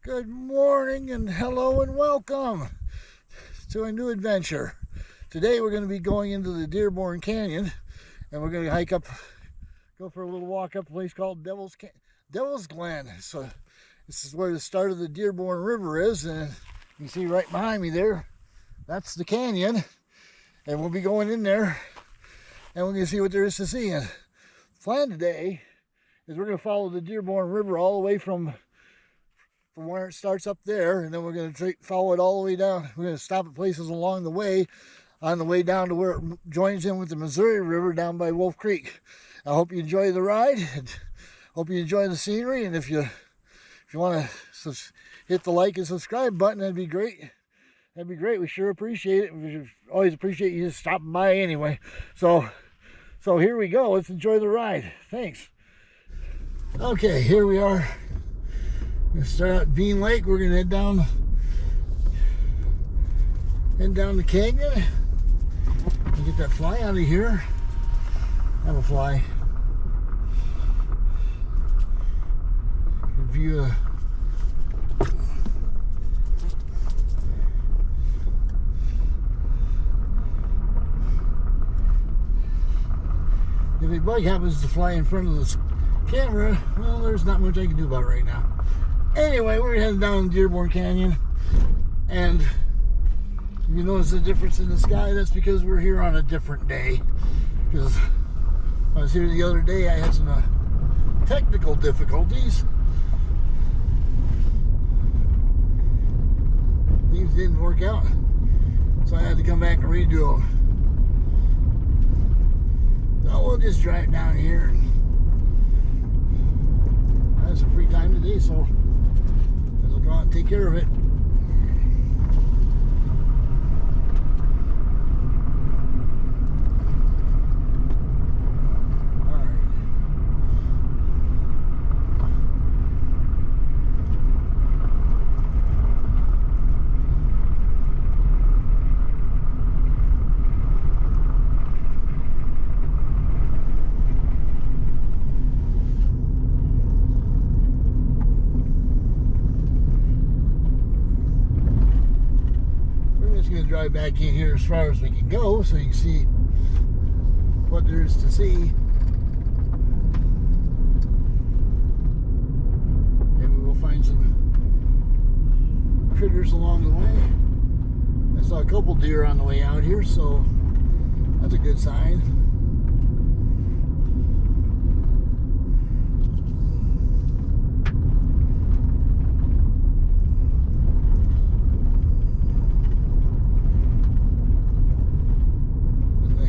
Good morning and hello and welcome to a new adventure. Today we're going to be going into the Dearborn Canyon and we're going to hike up, go for a little walk up a place called Devil's Glen. So this is where the start of the Dearborn River is, and you see right behind me there, that's the canyon, and we'll be going in there and we're going to see what there is to see. And the plan today is we're going to follow the Dearborn River all the way from where it starts up there, and then we're going to follow it all the way down. We're going to stop at places along the way, on the way down to where it joins in with the Missouri River down by Wolf Creek. I hope you enjoy the ride, and hope you enjoy the scenery, and if you want to hit the like and subscribe button, that'd be great. That'd be great. We sure appreciate it. We always appreciate you just stopping by anyway. So here we go. Let's enjoy the ride. Thanks. Okay, here we are. We're going to start out at Bean Lake. We're going to head down the canyon and get that fly out of here. Have a fly. View if a bug happens to fly in front of this camera, well, there's not much I can do about it right now. Anyway, we're heading down Dearborn Canyon, and if you notice the difference in the sky, that's because we're here on a different day. Because I was here the other day, I had some technical difficulties. Things didn't work out, so I had to come back and redo them. So we'll just drive down here. I have some free time today, so we'll go out and take care of it. Drive back in here as far as we can go so you can see what there is to see. Maybe we'll find some critters along the way. I saw a couple deer on the way out here, so that's a good sign.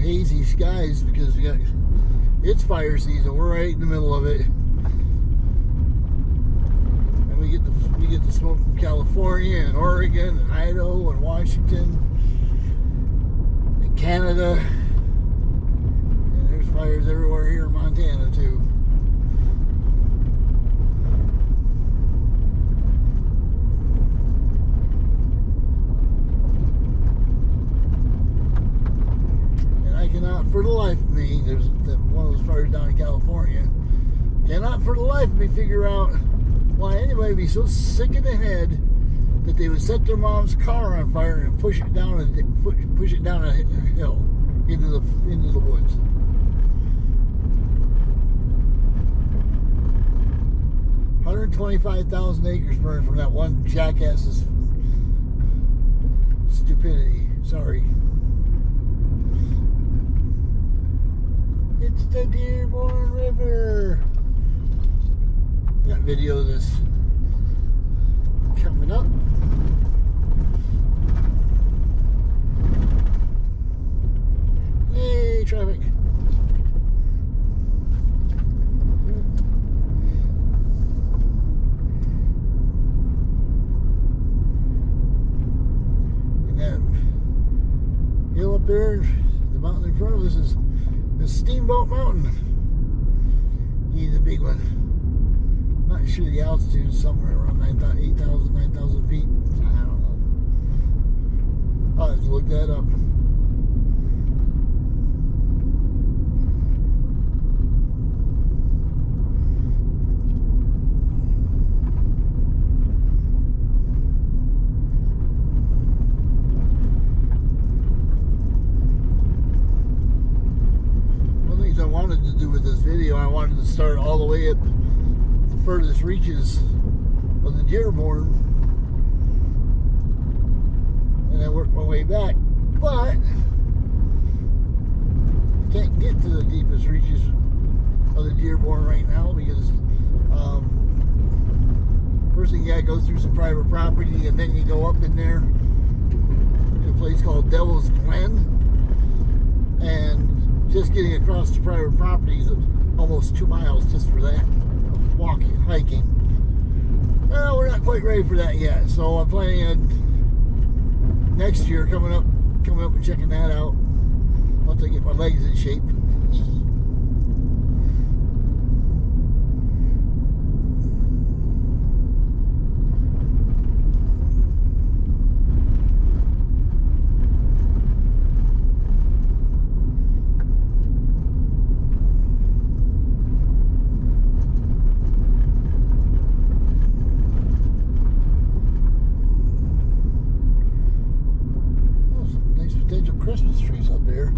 Hazy skies because it's fire season. We're right in the middle of it, and we get the smoke from California and Oregon and Idaho and Washington and Canada, and there's fires everywhere here in Montana too. Cannot for the life of me, there's one of those fires down in California, cannot for the life of me figure out why anybody would be so sick in the head that they would set their mom's car on fire and push it down a hill into the woods. $125,000 acres burned from that one jackass's stupidity. Sorry. It's the Dearborn River. Got video of this coming up. Yay, traffic. And that hill up there, the mountain in front of us is Steamboat Mountain. He's a big one. Not sure the altitude is somewhere around 8,000, 9,000 feet. I don't know. I'll have to look that up. this video, I wanted to start all the way at the furthest reaches of the Dearborn, and I worked my way back, but I can't get to the deepest reaches of the Dearborn right now because first thing you gotta go through some private property, and then you go up in there to a place called Devil's Glen, and just getting across the private property is almost 2 miles just for that, walking, hiking. Well, we're not quite ready for that yet, so I'm planning on next year coming up and checking that out once I get my legs in shape. Potential Christmas trees up there.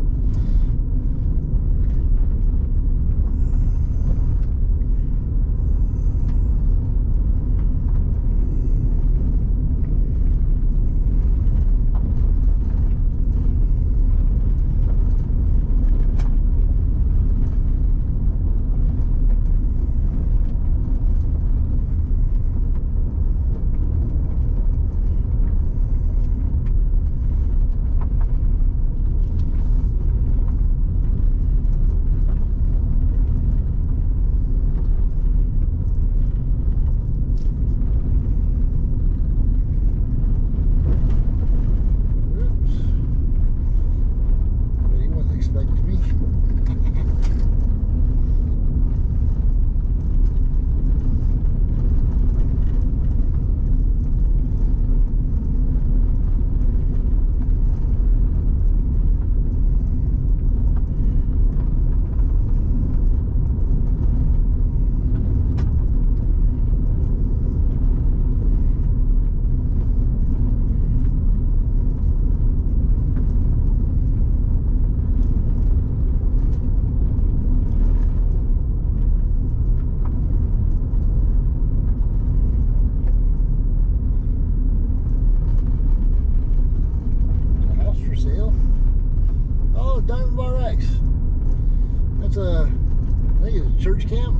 I think it's a church camp.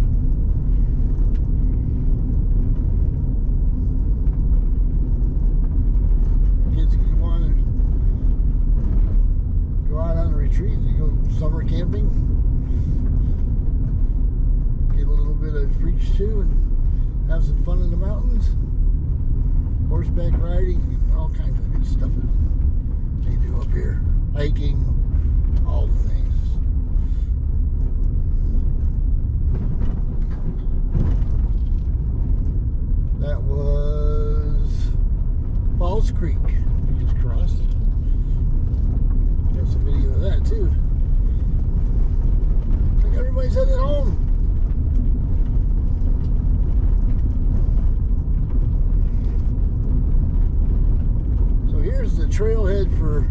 Kids can go out on a retreat. You go summer camping, get a little bit of preach to, and have some fun in the mountains. Horseback riding, and all kinds of good stuff that they do up here. Hiking, all the things. That was Falls Creek we just crossed. Got some video of that too. I think everybody's headed home. So here's the trailhead for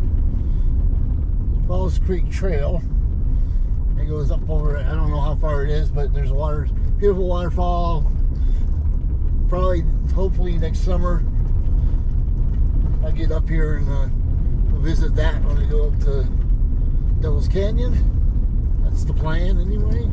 Falls Creek Trail. It goes up over, I don't know how far it is, but there's a beautiful waterfall. Probably, hopefully next summer, I'll get up here and visit that when we go up to Devil's Canyon. That's the plan anyway.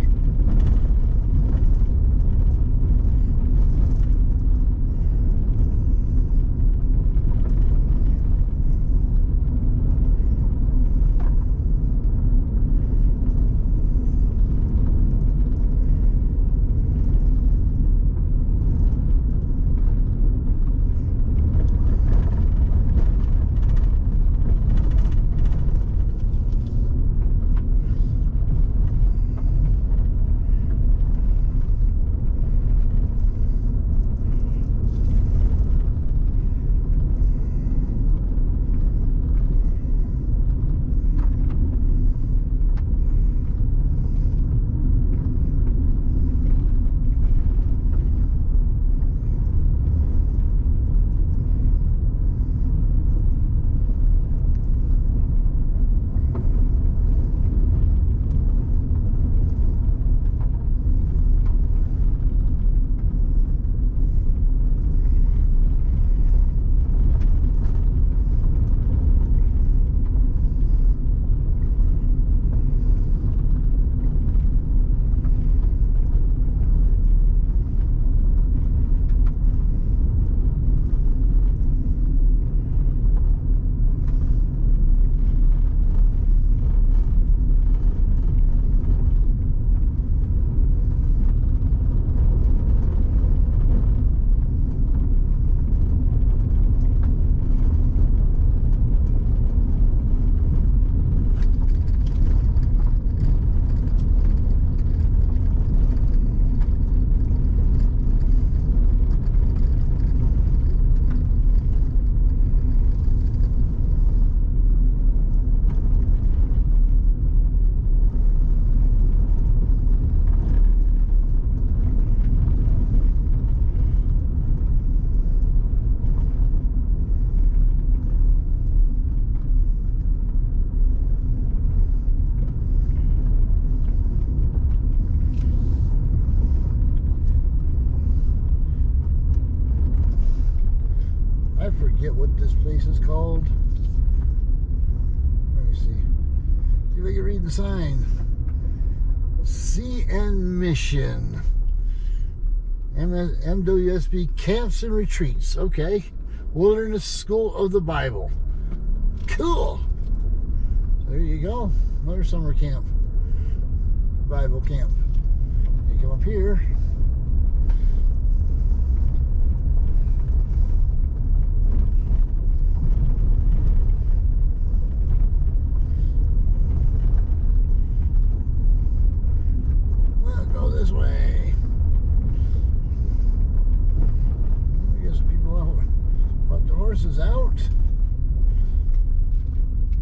forget what this place is called. Let me see. See if I can read the sign. CN Mission. MWSB Camps and Retreats. Okay. Wilderness School of the Bible. Cool. So there you go. Another summer camp. Bible camp. You come up here. Well, go this way. I guess people out. Brought the horses out.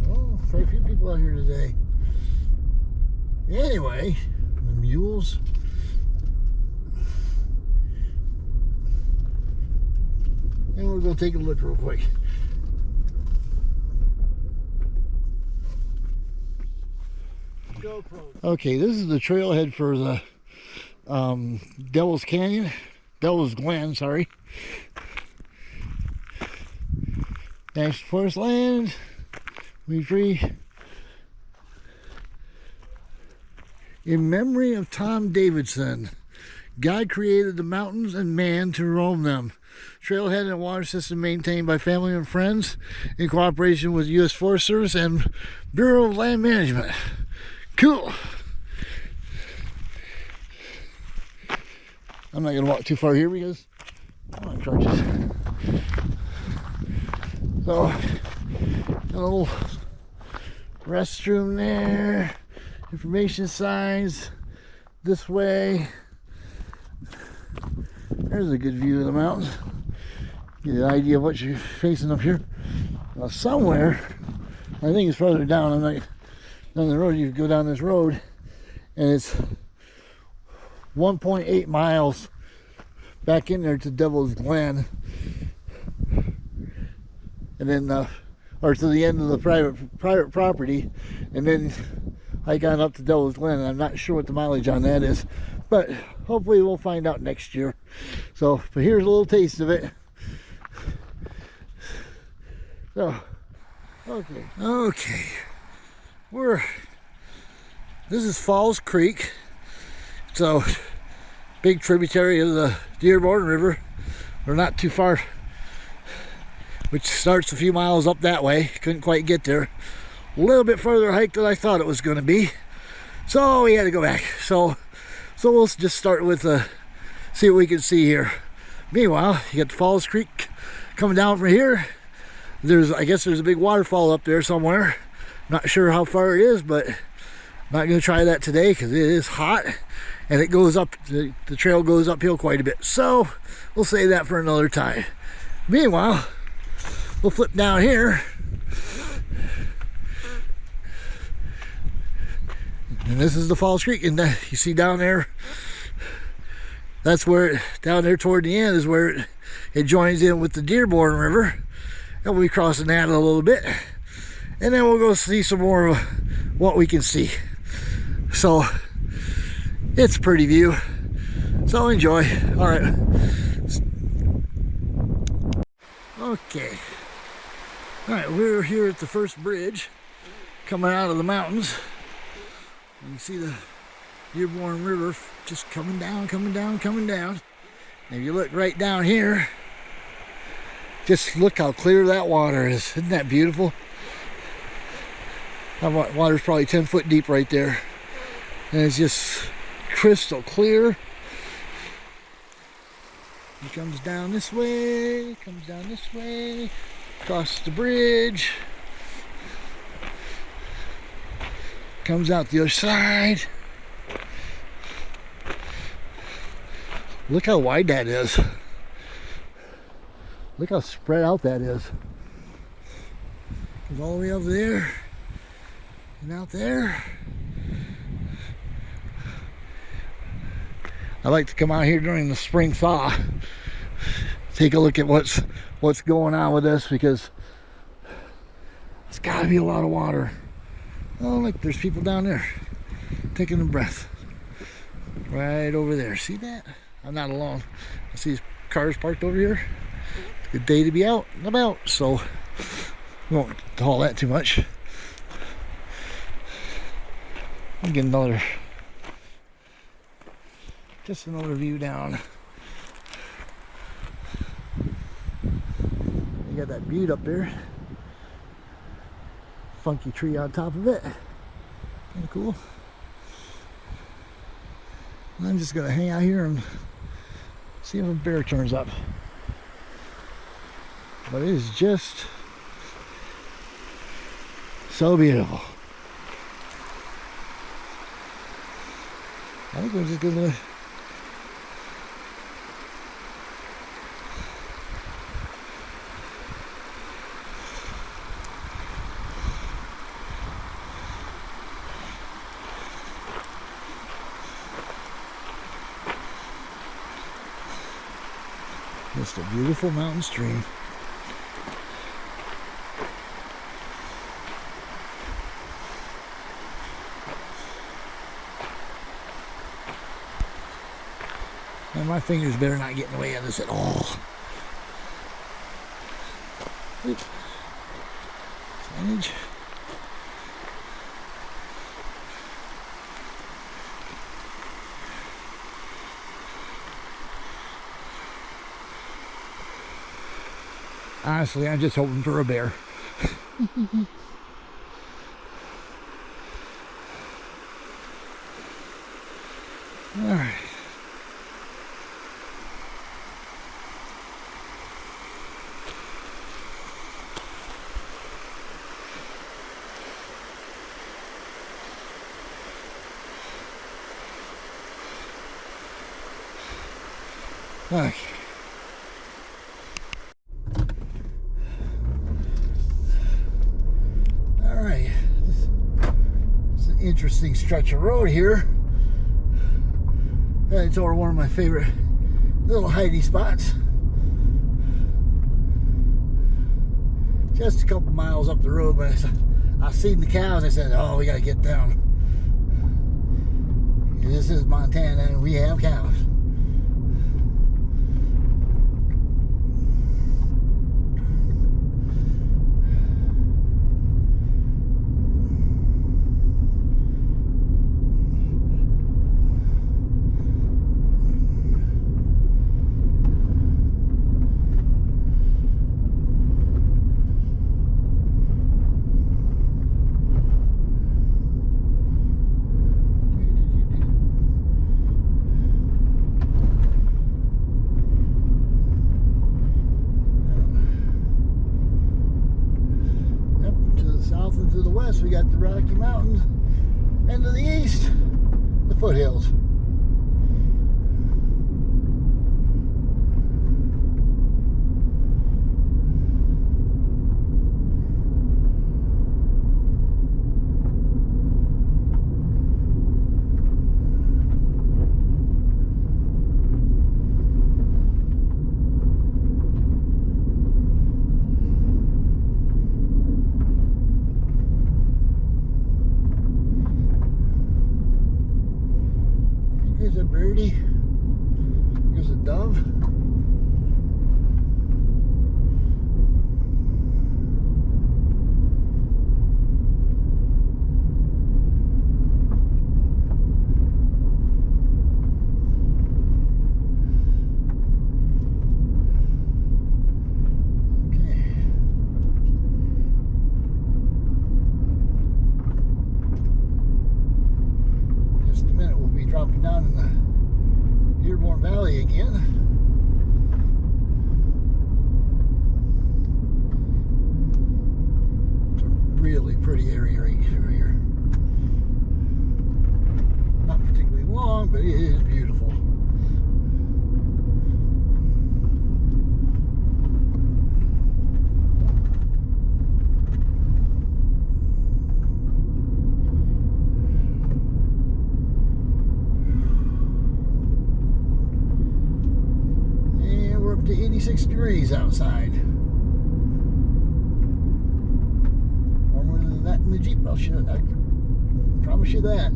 Oh, quite a few people out here today. Anyway, the mules. And we'll go take a look real quick. Okay, this is the trailhead for the Devil's Canyon. Devil's Glen, sorry. National Forest land. We free. In memory of Tom Davidson, God created the mountains and man to roam them. Trailhead and water system maintained by family and friends in cooperation with U.S. Forest Service and Bureau of Land Management. Cool. I'm not going to walk too far here because I want crutches. So, a little restroom there. Information signs this way. There's a good view of the mountains. Get an idea of what you're facing up here. Now somewhere, I think it's further down. I'm not down the road. You go down this road, and it's 1.8 miles back in there to Devil's Glen, and then or to the end of the private property, and then I got up to Devil's Glen. I'm not sure what the mileage on that is, but hopefully we'll find out next year. So, but here's a little taste of it. So, okay, this is Falls Creek. So, big tributary of the Dearborn River. We're not too far, which starts a few miles up that way. Couldn't quite get there. A little bit further hike than I thought it was going to be, so we had to go back. So we'll just start with see what we can see here. Meanwhile, you got the Falls Creek coming down from here. I guess there's a big waterfall up there somewhere. Not sure how far it is, but I'm not going to try that today because it is hot and it goes up. The trail goes uphill quite a bit, so we'll save that for another time. Meanwhile, we'll flip down here. And this is the Falls Creek, and you see down there, that's where down there toward the end is where it joins in with the Dearborn River, and we'll be crossing that a little bit, and then we'll go see some more of what we can see. So it's a pretty view, so enjoy. All right. Okay. All right, we're here at the first bridge coming out of the mountains. You can see the Dearborn River just coming down, coming down, coming down. And if you look right down here, just look how clear that water is. Isn't that beautiful? That water's probably 10 foot deep right there. And it's just crystal clear. It comes down this way, comes down this way, across the bridge. Comes out the other side. Look how wide that is. Look how spread out that is. Goes all the way over there and out there. I like to come out here during the spring thaw. Take a look at what's going on with this, because it's got to be a lot of water. Oh, look, there's people down there taking a breath. Right over there. See that? I'm not alone. I see cars parked over here. good day to be out and about, so we won't haul that too much. I'll get just another view down. You got that butte up there. Funky tree on top of it. Kind of cool. And I'm just gonna hang out here and see if a bear turns up. But it is just so beautiful. I think we're just gonna just a beautiful mountain stream. And my fingers better not get in the way of this at all. Oops. Signage. Honestly, I'm just hoping for a bear. All right. Okay. All right. It's an interesting stretch of road here. It's over one of my favorite little hidey spots. Just a couple miles up the road, but I seen the cows. I said, "Oh, we gotta get them." This is Montana, and we have cows. To the west, we got the Rocky Mountains, and to the east, the foothills. Here's a birdie. Here's a dove. Dropping down in the Dearborn Valley again. It's a really pretty area right here. Not particularly long, but it is beautiful. To 86 degrees outside. Warmer than that in the Jeep, I promise you that.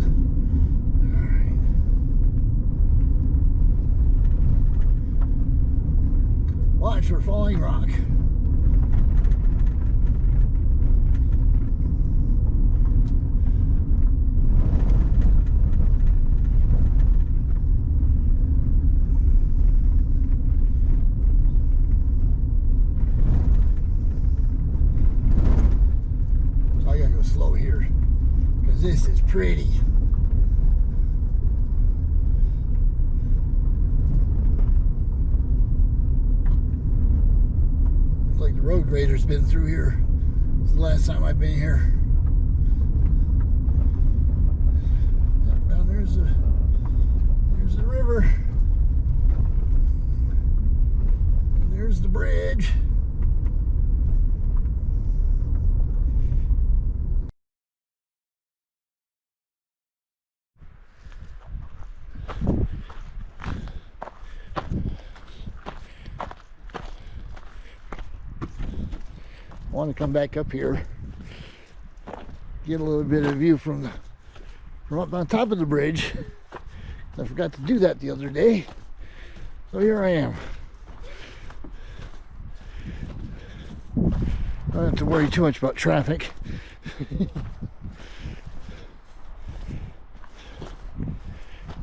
Alright. Watch for falling rock. So I gotta go slow here because this is pretty. Like the road grader's been through here. It's the last time I've been here. Down there's the river. And there's the bridge. I want to come back up here, get a little bit of view from up on top of the bridge. I forgot to do that the other day, so here I am. I don't have to worry too much about traffic.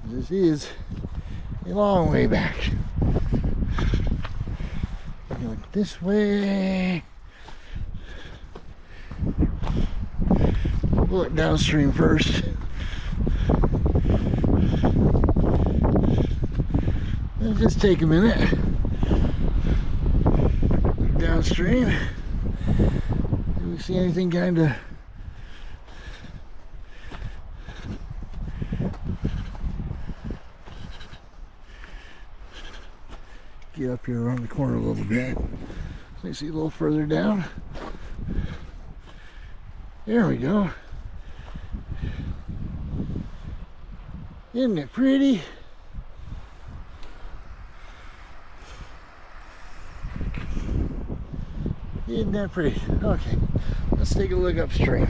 This is a long way back. Look this way. We'll look downstream first. It'll just take a minute. Look downstream. Do we see anything kind of get up here around the corner a little bit. So you see a little further down. There we go. Isn't it pretty? Isn't that pretty? Okay, let's take a look upstream.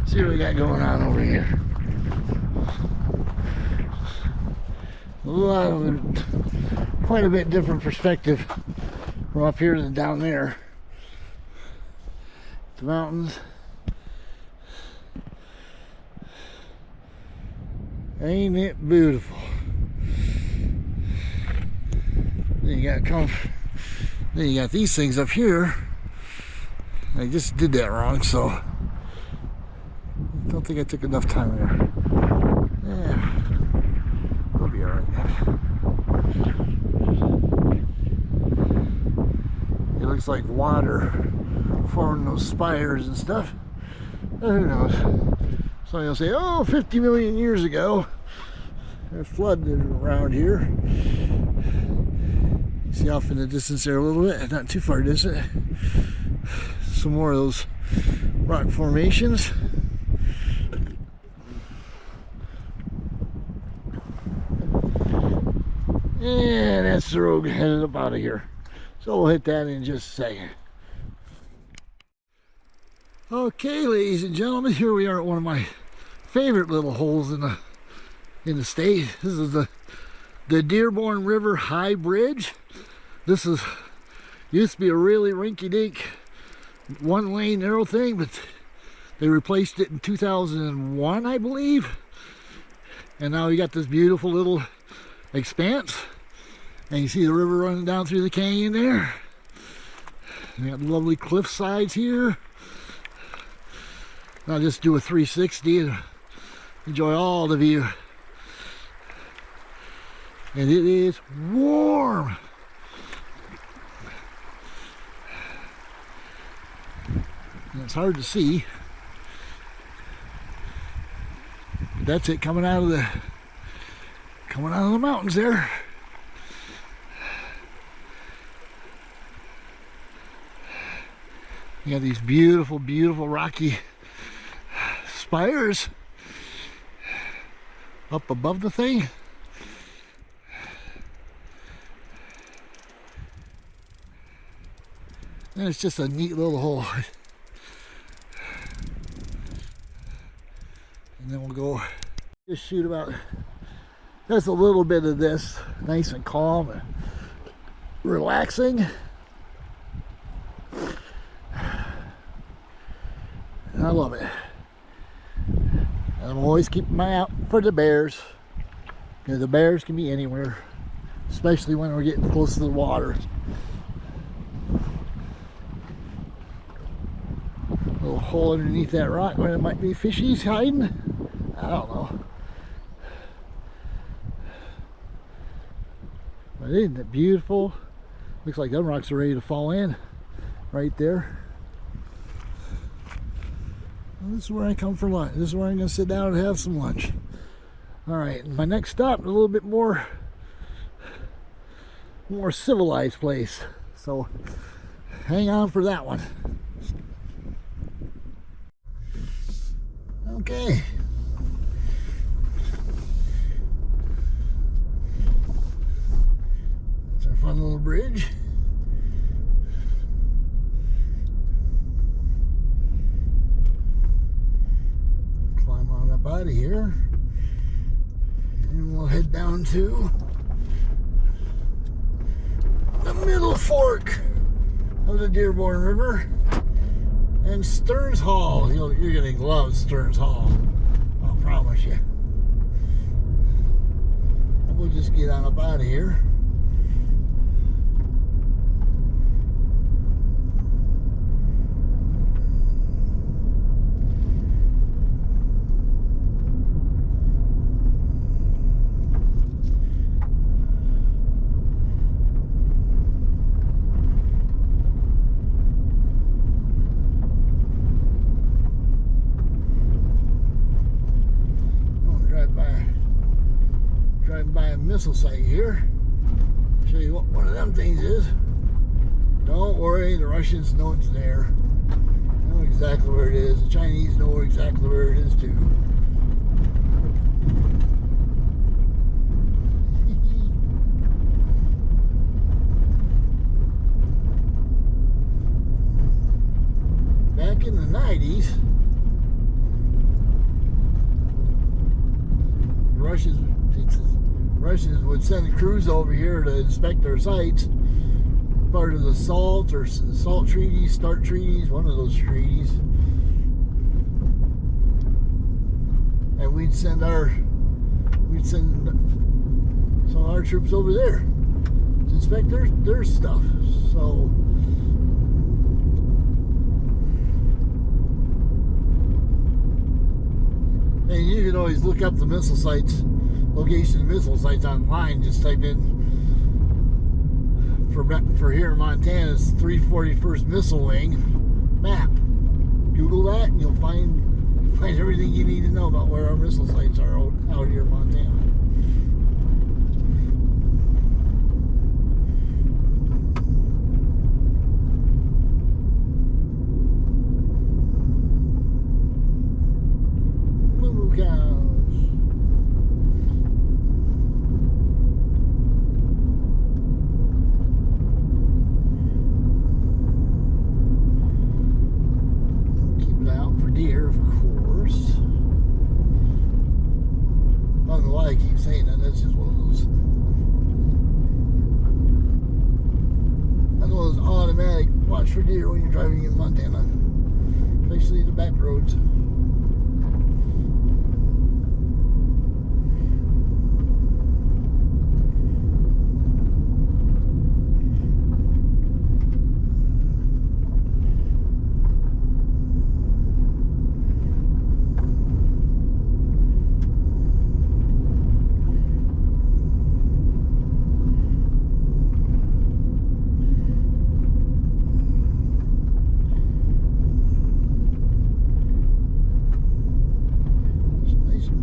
See what we got going on over here. Quite a bit different perspective from up here than down there. The mountains. Ain't it beautiful? Then you got these things up here. I just did that wrong, so I don't think I took enough time there. Yeah, we'll be alright. It looks like water forming those spires and stuff. Who knows? Somebody will say, oh, 50 million years ago, there flooded around here. You see off in the distance there a little bit, not too far distant. Some more of those rock formations. And that's the road headed up out of here. So we'll hit that in just a second. Okay, ladies and gentlemen, here we are at one of my favorite little holes in the state. This is the Dearborn River High Bridge. This used to be a really rinky-dink one-lane narrow thing, but they replaced it in 2001, I believe. And now you got this beautiful little expanse, and you see the river running down through the canyon there. You got lovely cliff sides here. I'll just do a 360 and enjoy all the view. And it is warm. And it's hard to see. But that's it coming out of the mountains there. You got these beautiful, beautiful rocky spires up above the thing. And it's just a neat little hole. And then we'll go just shoot about just a little bit of this, nice and calm. relaxing. And I love it. I'm always keeping my eye out for the bears. You know, the bears can be anywhere, especially when we're getting close to the water. A little hole underneath that rock where there might be fishies hiding. I don't know. But isn't it beautiful? Looks like them rocks are ready to fall in right there. Well, this is where I come for lunch. This is where I'm going to sit down and have some lunch. Alright, my next stop, a little bit more civilized place. So hang on for that one. Okay. It's our fun little bridge. Climb on up out of here. And we'll head down to the middle fork of the Dearborn River and Stearns Hall. You're going to love Stearns Hall, I'll promise you. We'll just get on up out of here. By a missile site here. Show you what one of them things is. Don't worry, the Russians know it's there. They know exactly where it is. The Chinese know exactly where it is too. Back in the 90s, Russians would send crews over here to inspect their sites, part of the SALT or SALT treaties, START treaties, one of those treaties. And we'd send some of our troops over there to inspect their stuff. So and you can always look up the missile sites, location of missile sites online. Just type in for here in Montana, it's 341st Missile Wing map. Google that and you'll find everything you need to know about where our missile sites are out here in Montana. Moo cows. Deer, of course. I don't know why I keep saying that. That's just one of those automatic watch for deer when you're driving in Montana, especially the back roads.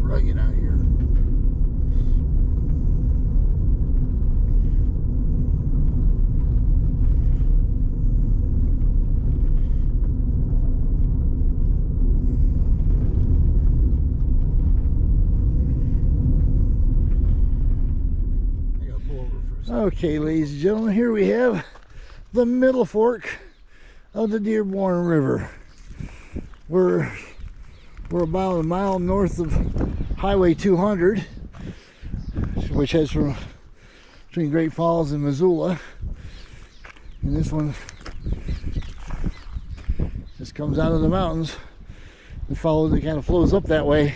Rugged out here. I gotta pull over for a second. Okay, ladies and gentlemen, here we have the middle fork of the Dearborn River. We're about a mile north of Highway 200, which heads from between Great Falls and Missoula. And this one just comes out of the mountains and follows, it kind of flows up that way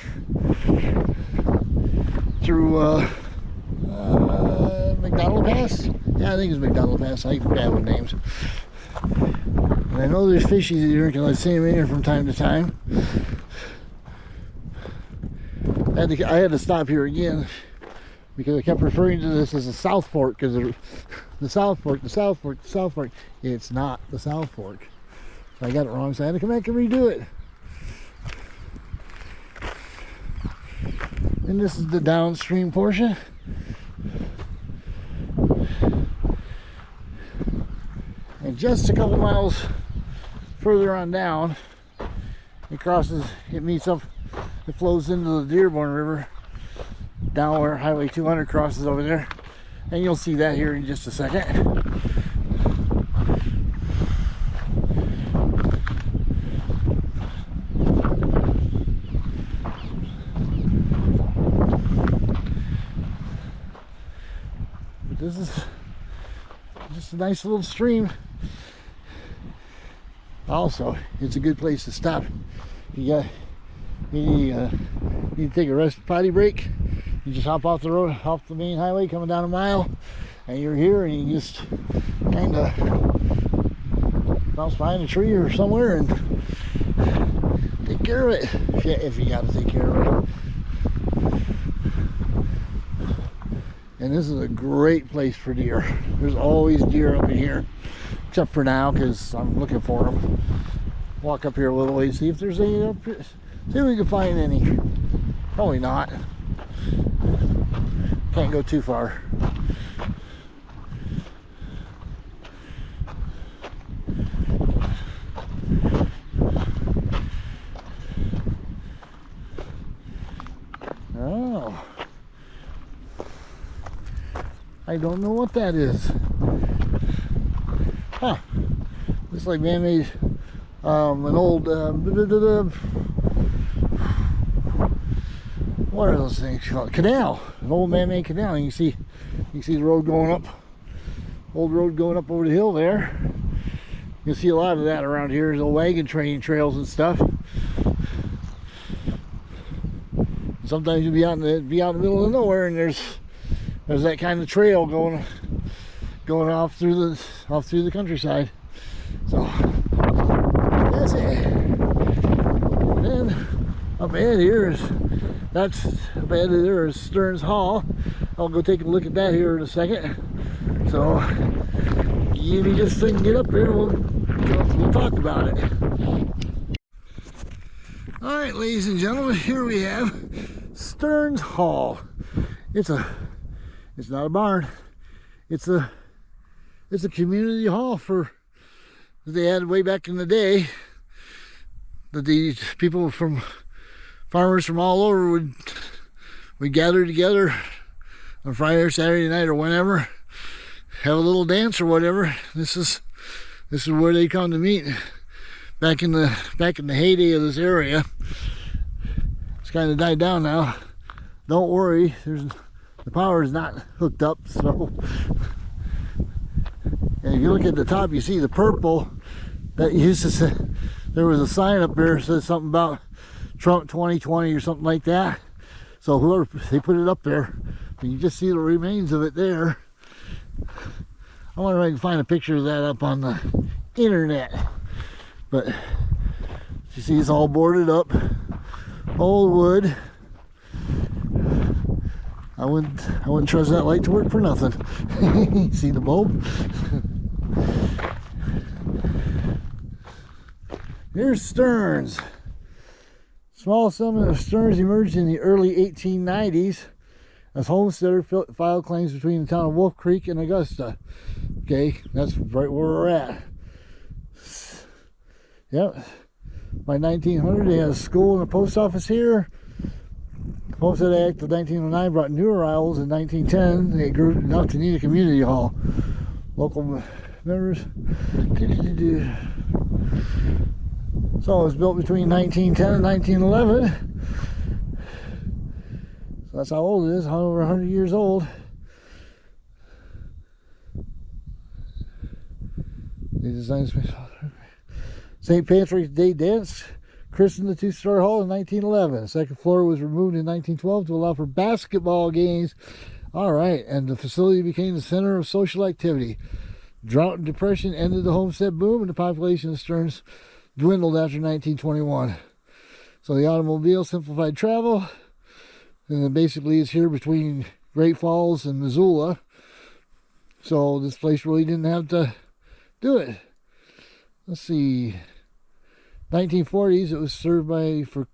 through McDonald Pass. Yeah, I think it's McDonald Pass. I think bad with names. And I know there's fishies here because I see them in here from time to time. I had to stop here again because I kept referring to this as the South Fork, because the South Fork, the South Fork, the South Fork. It's not the South Fork. So I got it wrong, so I had to come back and redo it. And this is the downstream portion. And just a couple miles further on down, it crosses, it meets up, it flows into the Dearborn River down where Highway 200 crosses over there. And you'll see that here in just a second. But this is just a nice little stream. Also, it's a good place to stop. You need to take a rest potty break. You just hop off the road, off the main highway, coming down a mile, and you're here, and you just kind of bounce behind a tree or somewhere and take care of it. If you got to take care of it. And this is a great place for deer. There's always deer up in here, except for now because I'm looking for them. Walk up here a little way, see if there's any up here. See if we can find any. Probably not. Can't go too far. Oh. I don't know what that is. Huh. Looks like man-made, an old, what are those things called? Canal. An old man-made canal. And you see the road going up. Old road going up over the hill there. You'll see a lot of that around here. There's old wagon train trails and stuff. Sometimes you'll be out in the middle of nowhere, and there's that kind of trail going off through the countryside. So that's it. And then up ahead here is Stearns Hall. I'll go take a look at that here in a second. So give me just a second, get up here, we'll talk about it. All right, ladies and gentlemen, here we have Stearns Hall. It's not a barn. It's a community hall that they had way back in the day, that the people farmers from all over would gather together on Friday or Saturday night or whenever, have a little dance or whatever. This is where they come to meet back in the heyday of this area. It's kind of died down now. Don't worry, the power is not hooked up, so. And if you look at the top, you see the purple. That used to say, there was a sign up there that says something about Trump 2020 or something like that. So whoever, they put it up there, and you just see the remains of it there. I wonder if I can find a picture of that up on the internet. But you see, it's all boarded up, old wood. I wouldn't trust that light to work for nothing. See the bulb? Here's Stearns. Small settlement of Stearns emerged in the early 1890s as homesteader filed claims between the town of Wolf Creek and Augusta. Okay, that's right where we're at. Yep. By 1900, they had a school and a post office here. The Homestead Act of 1909 brought new arrivals. In 1910, they grew enough to need a community hall. Local members. So it was built between 1910 and 1911. So that's how old it is, over 100 years old. They designed St. Patrick's Day dance, christened the two-story hall in 1911. The second floor was removed in 1912 to allow for basketball games. All right, and the facility became the center of social activity. Drought and depression ended the homestead boom, and the population of Stearns dwindled after 1921. So the automobile simplified travel, and it basically is here between Great Falls and Missoula. So this place really didn't have to do it. Let's see. 1940s, it was served for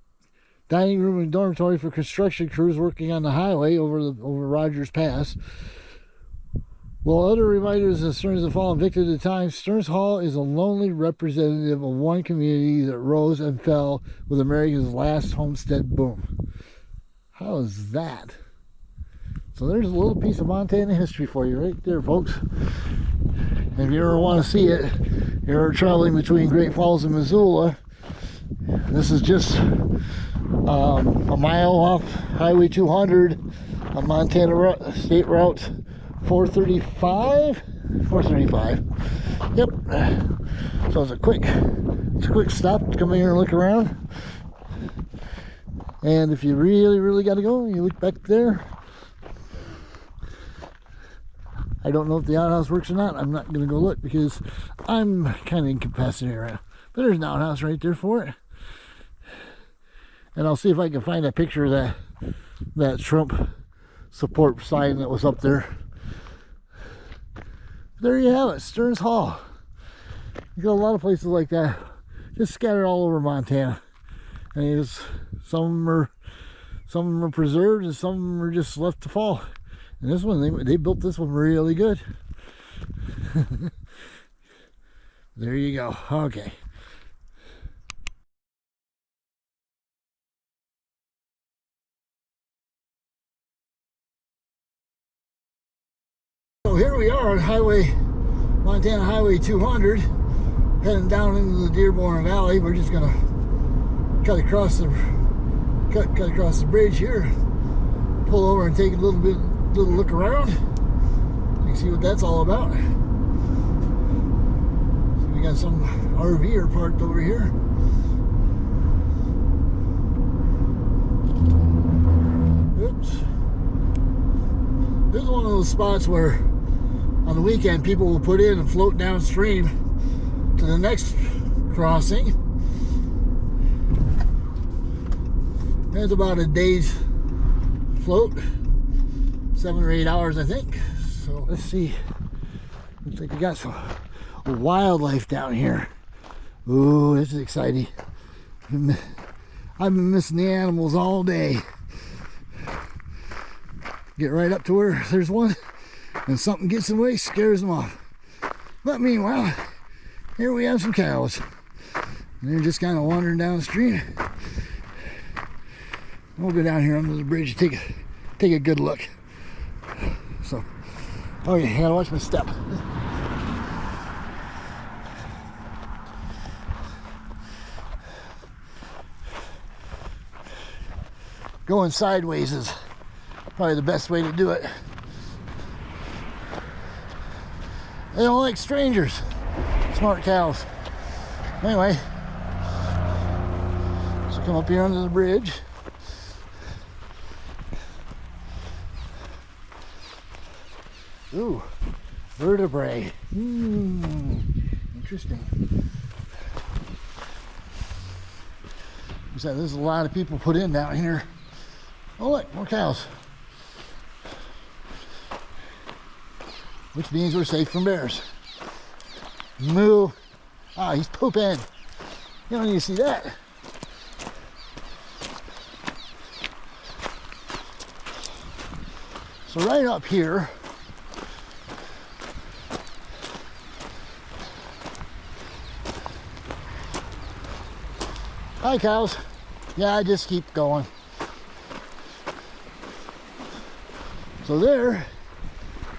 dining room and dormitory for construction crews working on the highway over Rogers Pass. While other reminders of Stearns have fallen victim to time, Stearns Hall is a lonely representative of one community that rose and fell with America's last homestead boom. How is that? So there's a little piece of Montana history for you right there, folks. If you ever want to see it, you're traveling between Great Falls and Missoula. This is just a mile off Highway 200 on Montana State Route 435. Yep. So it's a quick stop to come in here and look around. And if you really got to go, you look back there. I don't know if the outhouse works or not. I'm not going to go look because I'm kind of incapacitated right now. But there's an outhouse right there for it. And I'll see if I can find a picture of that Trump support sign that was up there. There you have it, Stearns Hall. You got a lot of places like that, just scattered all over Montana. And some are preserved, and some are just left to fall. And this one, they built this one really good. There you go. Okay. So here we are on Montana Highway 200, heading down into the Dearborn Valley. We're just gonna cut across the bridge here, pull over and take a little look around. You can see what that's all about. So we got some RVer parked over here. Oops. This is one of those spots where on the weekend people will put in and float downstream to the next crossing. It's about a day's float, 7 or 8 hours, I think. So let's see. Looks like we got some wildlife down here. Ooh, this is exciting. I've been missing the animals all day. Get right up to where there's one, and something gets in the way, scares them off. But meanwhile, here we have some cows. And they're just kind of wandering down the street. We'll go down here under the bridge and take a good look. So, okay, I gotta watch my step. Going sideways is probably the best way to do it. They don't like strangers. Smart cows. Anyway, so come up here under the bridge. Ooh, vertebrae. Interesting. So there's a lot of people put in down here. Oh look, more cows. Which means we're safe from bears. Moo. Ah, he's pooping. You don't need to see that. So right up here, hi cows. Yeah, I just keep going. So there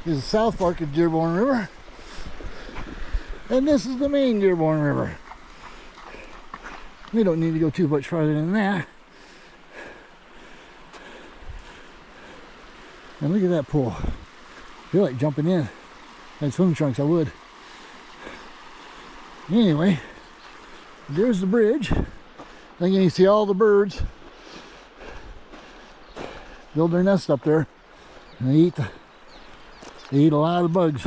is the South Fork of Dearborn River. And this is the main Dearborn River. We don't need to go too much farther than that. And look at that pool. I feel like jumping in. If I had swim trunks, I would. Anyway, there's the bridge. I think you can see all the birds build their nest up there, and they eat a lot of bugs.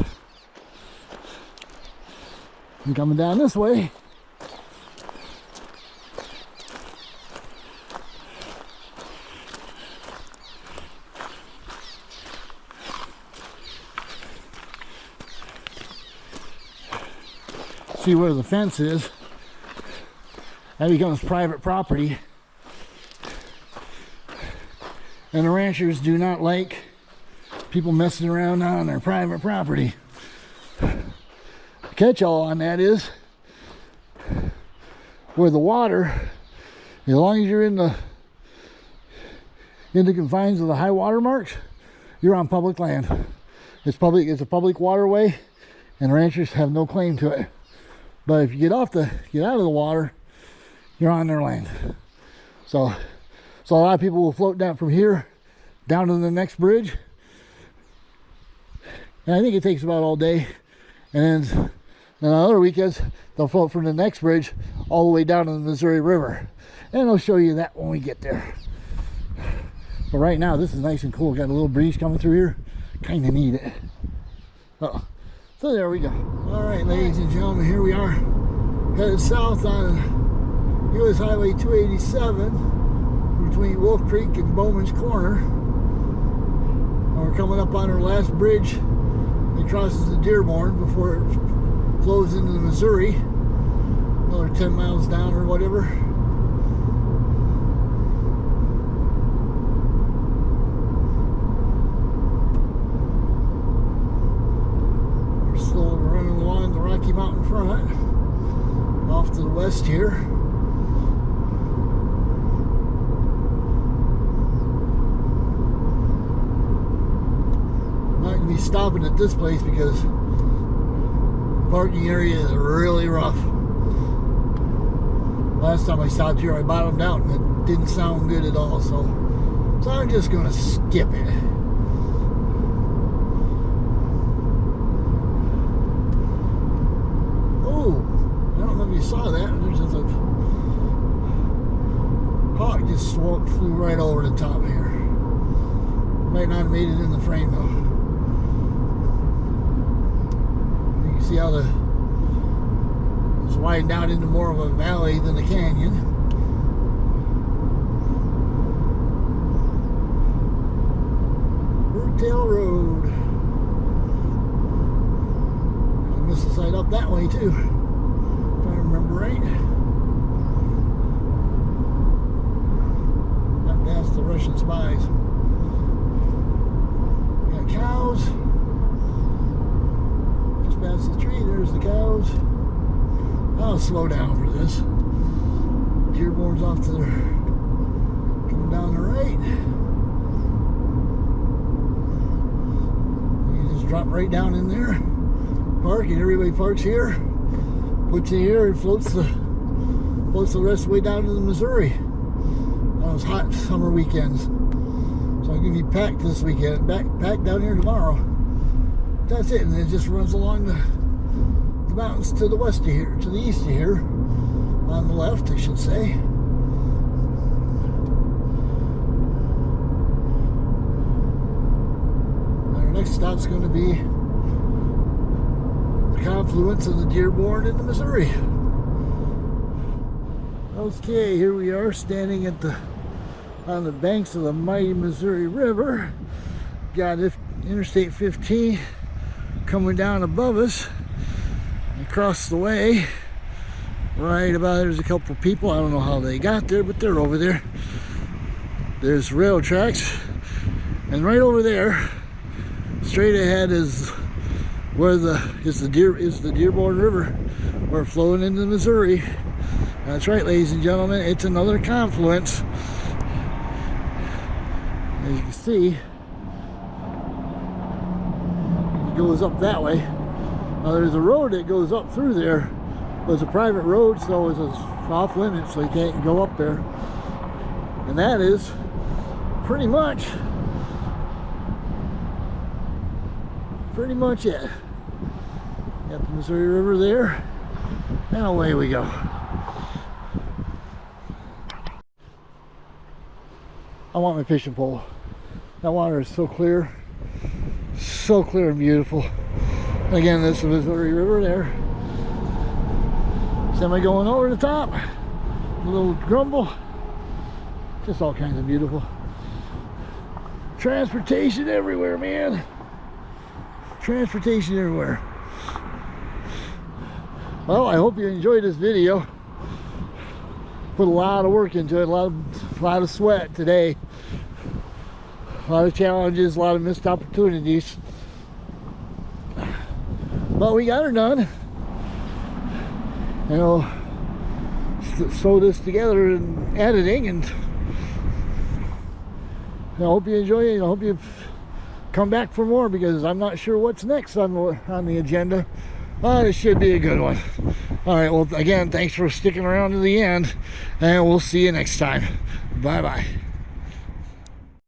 And coming down this way, see where the fence is. That becomes private property. And the ranchers do not like people messing around on their private property. The catch-all on that is where the water, as long as you're in the confines of the high water marks, you're on public land. It's a public waterway, and ranchers have no claim to it. But if you get out of the water, you're on their land. So a lot of people will float down from here down to the next bridge. And I think it takes about all day. And then on other weekends, they'll float from the next bridge all the way down to the Missouri River. And I'll show you that when we get there. But right now, this is nice and cool. Got a little breeze coming through here. Kind of need it. So there we go. All right, ladies and gentlemen, here we are. Headed south on US Highway 287 between Wolf Creek and Bowman's Corner. And we're coming up on our last bridge that crosses the Dearborn before it flows into the Missouri. Another 10 miles down or whatever. We're still running along the Rocky Mountain front. Off to the west here. Be stopping at this place because the parking area is really rough. Last time I stopped here, I bottomed out and it didn't sound good at all, so I'm just gonna skip it. Oh, I don't know if you saw that. There's just a hawk just flew right over the top here. Might not have made it in the frame though. See how it's widened out into more of a valley than a canyon. Birdtail Road. I missed the side up that way too, if I remember right. Not past the Russian spies. We got cows. Past the tree, there's the cows. I'll slow down for this. Dearborn's off to the coming down the right. You just drop right down in there, park, and everybody parks here, puts in here, and floats the rest of the way down to the Missouri. On those hot summer weekends. So I'm gonna be packed this weekend. Packed down here tomorrow. That's it, and it just runs along the mountains to the west of here, to the east of here, on the left, I should say. And our next stop's going to be the confluence of the Dearborn and the Missouri. Okay, here we are standing on the banks of the mighty Missouri River. Got Interstate 15 coming down above us. Across the way, right about there's a couple people. I don't know how they got there, but they're over there. There's rail tracks, and right over there, straight ahead is where the Dearborn River. We're flowing into Missouri. That's right, ladies and gentlemen. It's another confluence. As you can see, it goes up that way. Now there's a road that goes up through there, but it's a private road, so it's off limits, so you can't go up there. And that is pretty much it. Got the Missouri River there. And away we go. I want my fishing pole. That water is so clear and beautiful. And again, this is the Missouri River there. Semi going over the top. A little grumble. Just all kinds of beautiful. Transportation everywhere, man. Transportation everywhere. Well, I hope you enjoyed this video. Put a lot of work into it, a lot of sweat today. A lot of challenges, a lot of missed opportunities. But we got her done. You know, sew this together in editing, and I hope you enjoy it. I hope you come back for more, because I'm not sure what's next on the agenda. But it should be a good one. All right, well, again, thanks for sticking around to the end, and we'll see you next time. Bye-bye.